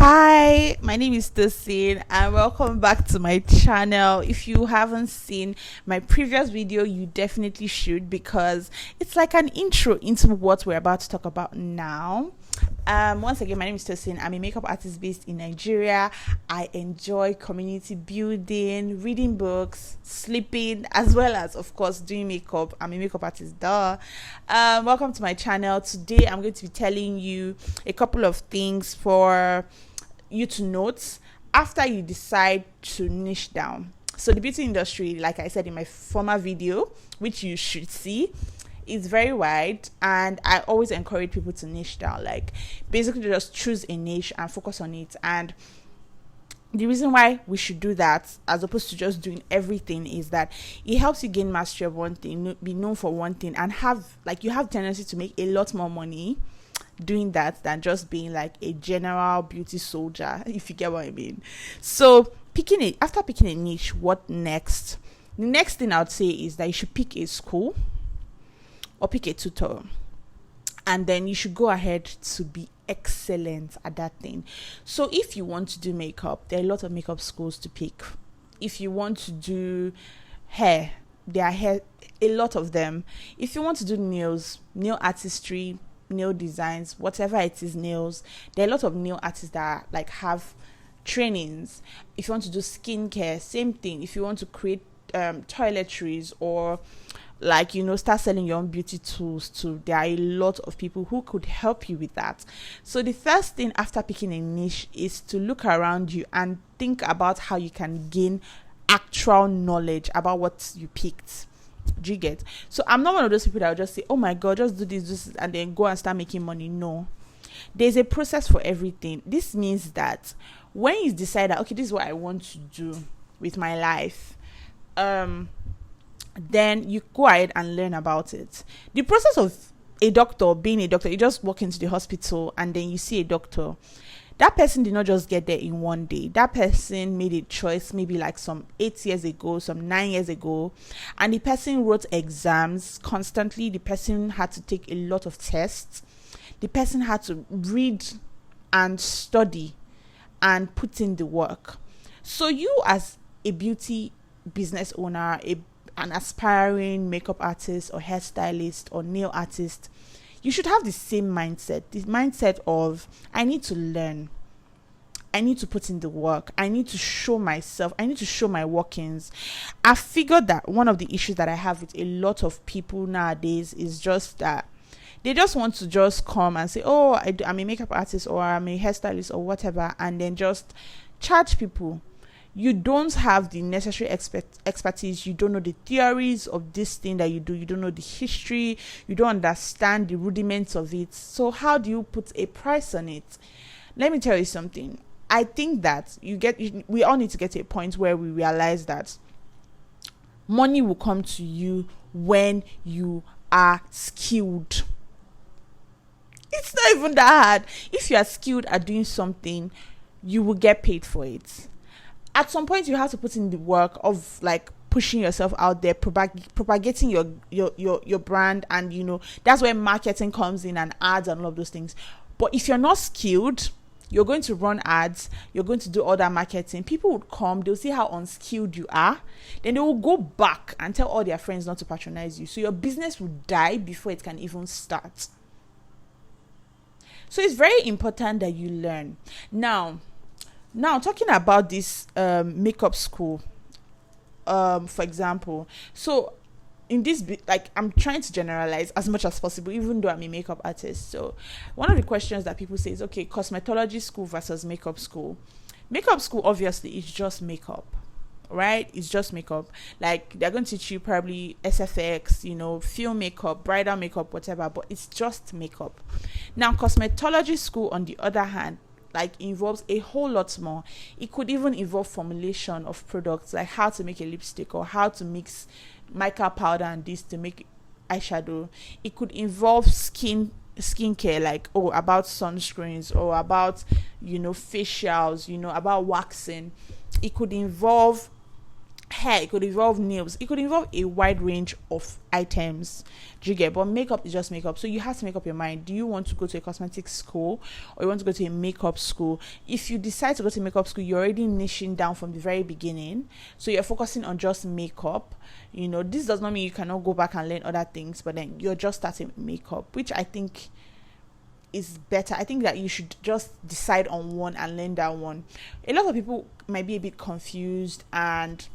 Hi, my name is Tosin and welcome back to my channel. If you haven't seen my previous video, you definitely should because it's like an intro into what we're about to talk about now. Once again, my name is Tosin. I'm a makeup artist based in Nigeria. I enjoy community building, reading books, sleeping, as well as, of course, doing makeup. I'm a makeup artist, duh. Welcome to my channel. Today, I'm going to be telling you a couple of things for you to note after you decide to niche down. So the beauty industry, like I said in my former video, which you should see, is very wide, and I always encourage people to niche down, like basically just choose a niche and focus on it. And the reason why we should do that as opposed to just doing everything is that it helps you gain mastery of one thing, be known for one thing, and have tendency to make a lot more money doing that than just being like a general beauty soldier, if you get what I mean. So after picking a niche, what next? The next thing I would say is that you should pick a school or pick a tutor, and then you should go ahead to be excellent at that thing. So if you want to do makeup, there are a lot of makeup schools to pick. If you want to do hair, there are a lot of them. If you want to do nails, nail artistry, nail designs, whatever it is, nails, there are a lot of nail artists that like have trainings. If you want to do skincare, same thing. If you want to create toiletries or start selling your own beauty tools too, there are a lot of people who could help you with that. So the first thing after picking a niche is to look around you and think about how you can gain actual knowledge about what you picked. Do you get? So I'm not one of those people that will just say, oh my god, just do this and then go and start making money. No, there's a process for everything. This means that when you decide that, okay, this is what I want to do with my life, then you go ahead and learn about it. The process of being a doctor, you just walk into the hospital and then you see a doctor. That person did not just get there in one day. That person made a choice maybe like some 8 years ago, some 9 years ago, and the person wrote exams constantly. The person had to take a lot of tests. The person had to read and study and put in the work. So you, as a beauty business owner, an aspiring makeup artist or hairstylist or nail artist, you should have the same mindset. The mindset of, I need to learn. I need to put in the work. I need to show myself. I need to show my workings. I figured that one of the issues that I have with a lot of people nowadays is just that they just want to just come and say, oh, I'm a makeup artist or I'm a hairstylist or whatever, and then just charge people. You don't have the necessary expertise. You don't know the theories of this thing that you do. You don't know the history. You don't understand the rudiments of it. So how do you put a price on it? Let me tell you something. I think that we all need to get to a point where we realize that money will come to you when you are skilled. It's not even that hard. If you are skilled at doing something, you will get paid for it. At some point, you have to put in the work of like pushing yourself out there, propagating your brand, and that's where marketing comes in and ads and all of those things. But if you're not skilled, you're going to run ads, you're going to do all that marketing. People would come, they'll see how unskilled you are, then they will go back and tell all their friends not to patronize you. So your business will die before it can even start. So it's very important that you learn. Now, talking about this makeup school, for example, so in this, I'm trying to generalize as much as possible, even though I'm a makeup artist. So one of the questions that people say is, okay, cosmetology school versus makeup school. Makeup school, obviously, is just makeup, right? It's just makeup. Like, they're going to teach you probably SFX, film makeup, bridal makeup, whatever, but it's just makeup. Now, cosmetology school, on the other hand, involves a whole lot more. It could even involve formulation of products, like how to make a lipstick or how to mix mica powder and this to make eyeshadow. It could involve skincare, about sunscreens or about facials, about waxing. It could involve hair, it could involve nails, it could involve a wide range of items. Do you get? But makeup is just makeup, so you have to make up your mind. Do you want to go to a cosmetics school, or you want to go to a makeup school? If you decide to go to makeup school, you're already niching down from the very beginning, so you're focusing on just makeup. This does not mean you cannot go back and learn other things, but then you're just starting with makeup, which I think is better. I think that you should just decide on one and learn that one. A lot of people might be a bit confused, and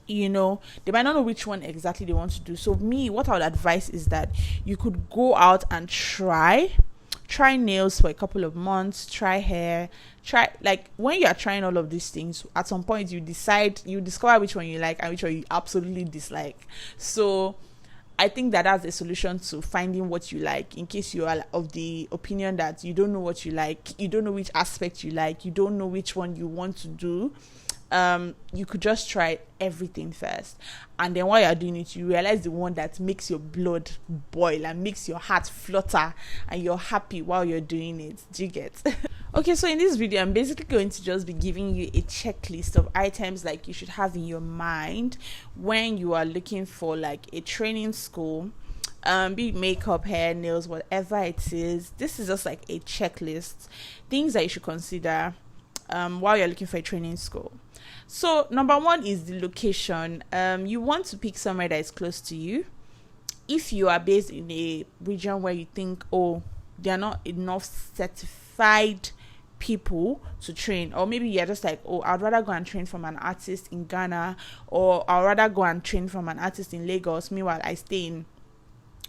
they might not know which one exactly they want to do. So me, what I would advise is that you could go out and try nails for a couple of months, try hair, like when you are trying all of these things, at some point you discover which one you like and which one you absolutely dislike. So I think that that's a solution to finding what you like, in case you are of the opinion that you don't know what you like, you don't know which aspect you like, you don't know which one you want to do. You could just try everything first, and then while you're doing it, you realize the one that makes your blood boil and makes your heart flutter, and you're happy while you're doing it. Do you get? Okay, so in this video, I'm basically going to just be giving you a checklist of items like you should have in your mind when you are looking for like a training school, be it makeup, hair, nails, whatever it is. This is just like a checklist, things that you should consider while you're looking for a training school. So number one is the location. You want to pick somewhere that is close to you. If you are based in a region where you think, there are not enough certified people to train, or maybe you're just like, I'd rather go and train from an artist in Ghana, or I'd rather go and train from an artist in Lagos, meanwhile I stay in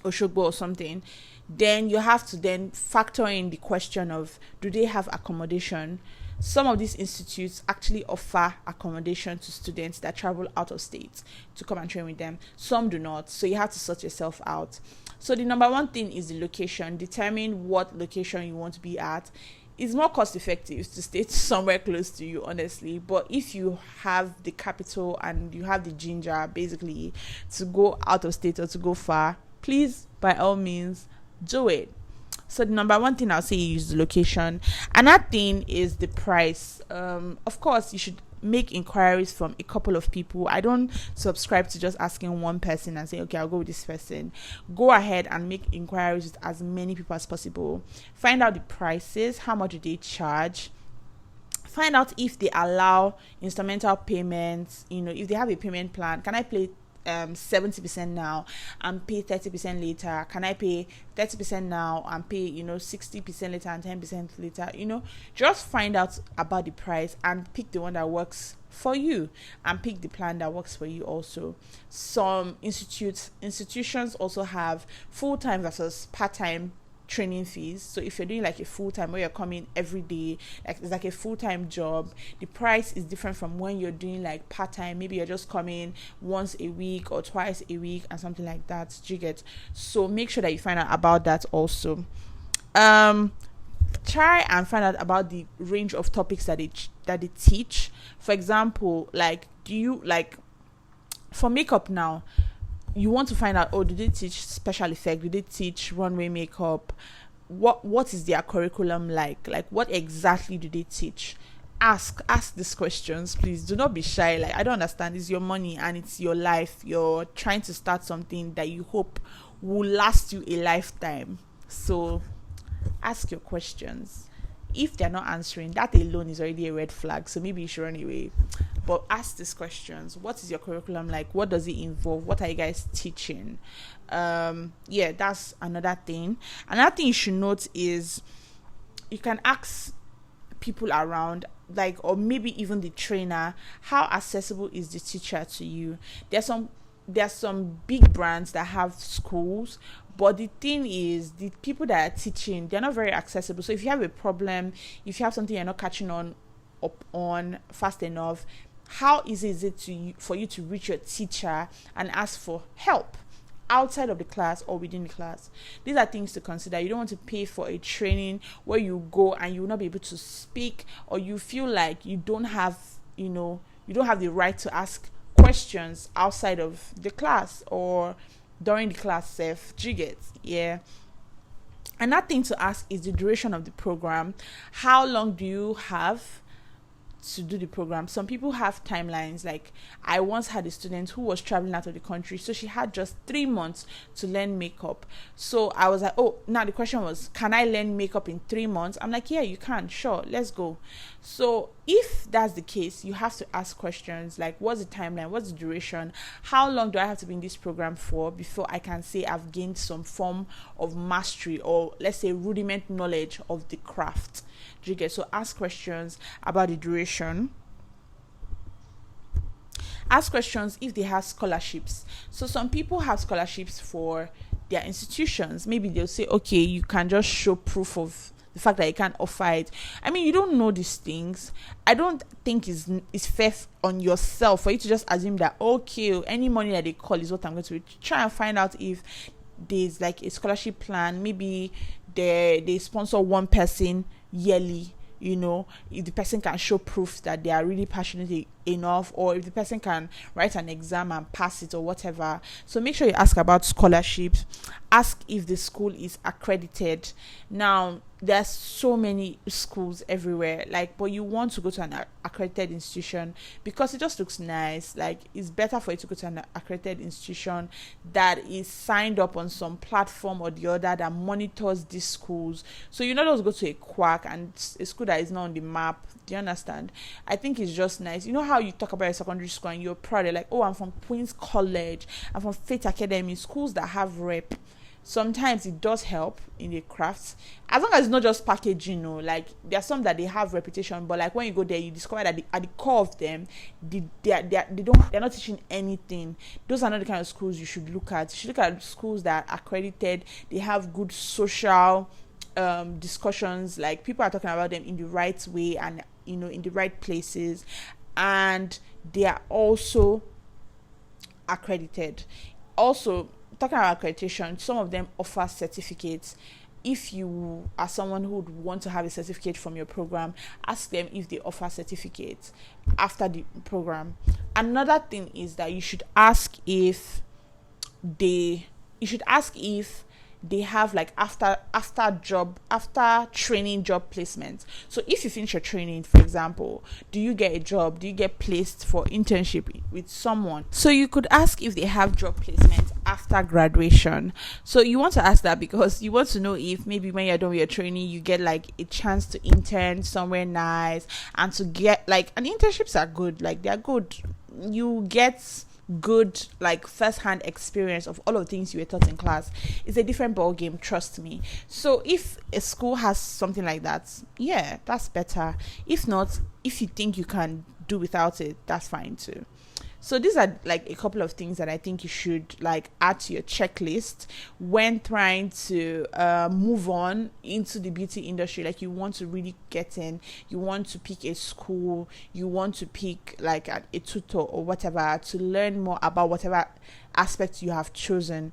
Oshogbo or something, then you have to then factor in the question of, do they have accommodation? Some of these institutes actually offer accommodation to students that travel out of state to come and train with them. Some do not, so you have to sort yourself out. So the number one thing is the location. Determine what location you want to be at. It's more cost effective to stay somewhere close to you, honestly, but if you have the capital and you have the ginger basically to go out of state or to go far, please, by all means, do it. So the number one thing I'll say is the location. Another thing is the price. Of course, you should make inquiries from a couple of people. I don't subscribe to just asking one person and say, okay, I'll go with this person. Go ahead and make inquiries with as many people as possible. Find out the prices. How much do they charge? Find out if they allow instrumental payments. If they have a payment plan. Can I pay 70% now and pay 30% later? Can I pay 30% now and pay 60% later and 10% later? Just find out about the price and pick the one that works for you, and pick the plan that works for you also. Some institutions also have full-time versus part-time training fees. So if you're doing like a full-time where you're coming every day, like it's like a full-time job, the price is different from when you're doing like part-time. Maybe you're just coming once a week or twice a week and something like that. Do you get? So make sure that you find out about that also. Try and find out about the range of topics that they teach. For example, like, do you like for makeup now, you want to find out, do they teach special effect? Do they teach runway makeup? What is their curriculum like? Like, what exactly do they teach? Ask these questions, please. Do not be shy. Like, I don't understand. It's your money and it's your life. You're trying to start something that you hope will last you a lifetime. So ask your questions. If they're not answering, that alone is already a red flag. So maybe you should run away. But ask these questions. What is your curriculum like? What does it involve? What are you guys teaching? That's another thing. Another thing you should note is you can ask people around, like, or maybe even the trainer, how accessible is the teacher to you? There's some big brands that have schools, but the thing is, the people that are teaching, they're not very accessible. So if you have a problem, if you have something you're not catching on fast enough, how easy is it for you to reach your teacher and ask for help outside of the class or within the class? These are things to consider. You don't want to pay for a training where you go and you will not be able to speak, or you feel like you don't have the right to ask questions outside of the class or during the class self. Do you get? Yeah. Another thing to ask is the duration of the program. How long do you have to do the program. Some people have timelines. Like, I once had a student who was traveling out of the country, so she had just 3 months to learn makeup. So I was like, oh, now the question was, can I learn makeup in 3 months? I'm like, yeah, you can, sure, let's go. So if that's the case, you have to ask questions like, what's the timeline, what's the duration, how long do I have to be in this program for before I can say I've gained some form of mastery, or let's say rudiment knowledge of the craft. Do you get? So ask questions about the duration. Ask questions if they have scholarships. So some people have scholarships for their institutions. Maybe they'll say, okay, you can just show proof of the fact that you can't offer it. I mean, you don't know these things. I don't think it's fair on yourself for you to just assume that, okay, any money that they call is what I'm going to try and find out if there's like a scholarship plan. Maybe they sponsor one person yearly, if the person can show proof that they are really passionate enough, or if the person can write an exam and pass it or whatever. So make sure you ask about scholarships. Ask if the school is accredited. Now, there's so many schools everywhere, but you want to go to an accredited institution because it just looks nice. Like, it's better for you to go to an accredited institution that is signed up on some platform or the other that monitors these schools. So you not just go to a quack and a school that is not on the map. Do you understand? I think it's just nice. You know how you talk about your secondary school and you're proud, you're like, oh, I'm from Queen's College, I'm from Faith Academy, schools that have rep. Sometimes it does help in the crafts, as long as it's not just packaging. There are some that they have reputation, but when you go there, you discover that at the core of them, they're not teaching anything. Those are not the kind of schools you should look at. You should look at schools that are accredited. They have good social discussions, like people are talking about them in the right way and in the right places, and they are also accredited. Also, talking about accreditation, some of them offer certificates. If you are someone who would want to have a certificate from your program, ask them if they offer certificates after the program. Another thing is that you should ask if they have after training job placement. So if you finish your training, for example, do you get a job? Do you get placed for internship with someone? So you could ask if they have job placement after graduation. So you want to ask that because you want to know if maybe when you're done with your training, you get a chance to intern somewhere nice, and to get and internships are good. They're good. You get good first-hand experience of all of the things you were taught in class. It's a different ball game, trust me. So if a school has something like that, yeah, that's better. If not, if you think you can do without it, that's fine too. So these are a couple of things that I think you should add to your checklist when trying to move on into the beauty industry. You want to really get in, you want to pick a school, you want to pick a tutor or whatever to learn more about whatever aspect you have chosen.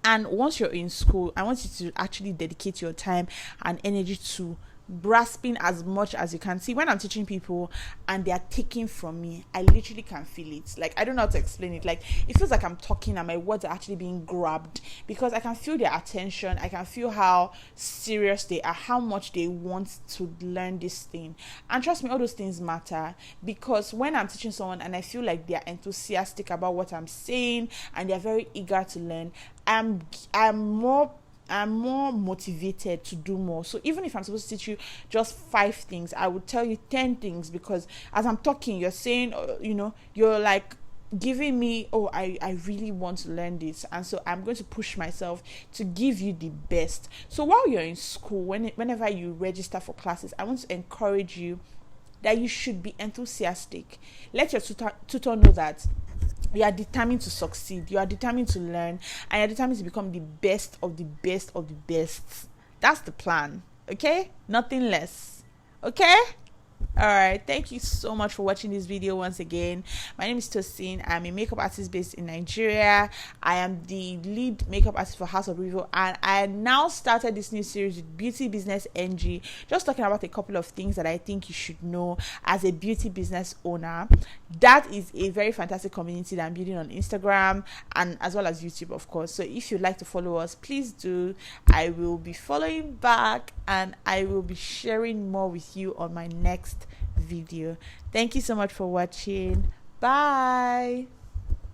And once you're in school, I want you to actually dedicate your time and energy to grasping as much as you can. See, when I'm teaching people and they are taking from me, I literally can feel it. I don't know how to explain it. It feels like I'm talking and my words are actually being grabbed, because I can feel their attention. I can feel how serious they are, how much they want to learn this thing. And trust me, all those things matter, because when I'm teaching someone and I feel like they are enthusiastic about what I'm saying and they're very eager to learn, I'm more motivated to do more. So even if I'm supposed to teach you just 5 things, I would tell you 10 things, because as I'm talking, you're saying, you're giving me, oh, I really want to learn this, and so I'm going to push myself to give you the best. So while you're in school, whenever you register for classes, I want to encourage you that you should be enthusiastic. Let your tutor know that you are determined to succeed, you are determined to learn, and you're determined to become the best of the best of the best. That's the plan, okay? Nothing less, okay? All right, thank you so much for watching this video once again. My name is Tosin. I'm a makeup artist based in Nigeria. I am the lead makeup artist for House of Rheevo, and I now started this new series with Beauty Business NG, just talking about a couple of things that I think you should know as a beauty business owner. That is a very fantastic community that I'm building on Instagram and as well as YouTube, of course. So if you'd like to follow us, please do. I will be following back, and I will be sharing more with you on my next video. Thank you so much for watching. Bye.